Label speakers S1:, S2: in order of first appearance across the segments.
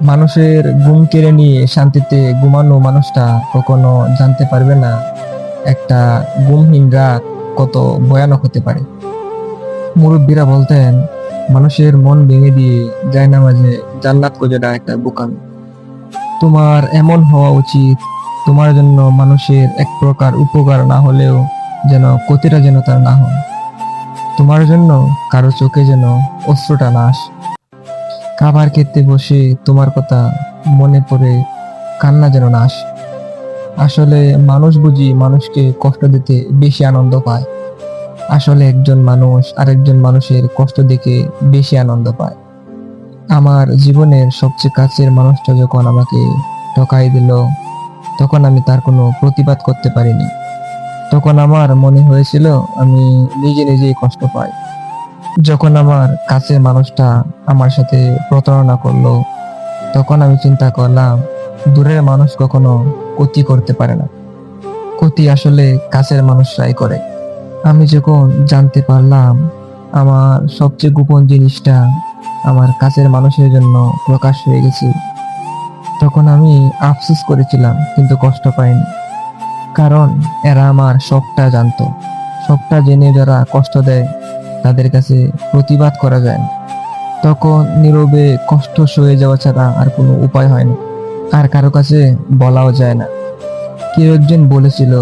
S1: মানুষের ঘুম কেড়ে নিয়ে শান্তিতে ঘুমানো মানুষটা কখনো জানতে পারবে না একটা ঘুমহীন রাত কত ভয়ানক হতে পারে। মুরব্বীরা বলতেন, মানুষের মন ভেঙে দিয়ে জায়নামাজে জান্নাত খোঁজাটা একটা বোকামি। তোমার এমন হওয়া উচিত, তোমার জন্য মানুষের এক প্রকার উপকার না হলেও যেন ক্ষতিটা যেন তার না হয়। তোমার জন্য কারো চোখে যেন অশ্রুটা না আসে। খাবার খেতে বসে তোমার কথা মনে পড়ে কান্না যেন না আসে। আসলে মানুষ বুঝি মানুষকে কষ্ট দিতে বেশি আনন্দ পায়। আসলে একজন মানুষ আরেকজন মানুষের কষ্ট দেখে বেশি আনন্দ পায়। আমার জীবনের সবচেয়ে কাছের মানুষটা যখন আমাকে ঠকাই দিল, তখন আমি তার কোনো প্রতিবাদ করতে পারিনি। তখন আমার মনে হয়েছিল আমি নিজে নিজেই কষ্ট পাই। যখন আমার কাছের মানুষটা আমার সাথে প্রতারণা করলো, তখন আমি চিন্তা করলাম, দূরের মানুষ কখনো ক্ষতি করতে পারে না, ক্ষতি আসলে কাছের মানুষরাই করে। আমি যখন জানতে পারলাম আমার সবচেয়ে গোপন জিনিসটা আমার কাছের মানুষের জন্য প্রকাশ হয়ে গেছে, তখন আমি আফসোস করেছিলাম কিন্তু কষ্ট পাইনি। কারণ এরা আমার সবটা জানতো। সবটা জেনে যারা কষ্ট দেয় তাদের কাছে প্রতিবাদ করা যায় না। তখন নীরবে কষ্ট সয়ে যাওয়া ছাড়া আর কোনো উপায় হয় না। আর কারো কাছে বলাও যায় না। কেউ একজন বলেছিল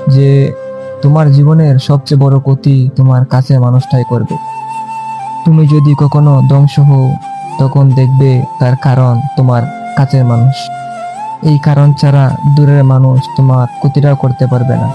S1: যে তোমার জীবনের সবচেয়ে বড় ক্ষতি তোমার কাছের মানুষটাই করবে। তুমি যদি কখনো ধ্বংস হও, তখন দেখবে তার কারণ তোমার কাছের মানুষ। এই কারণ ছাড়া দূরের মানুষ তোমার ক্ষতিটাও করতে পারবে না।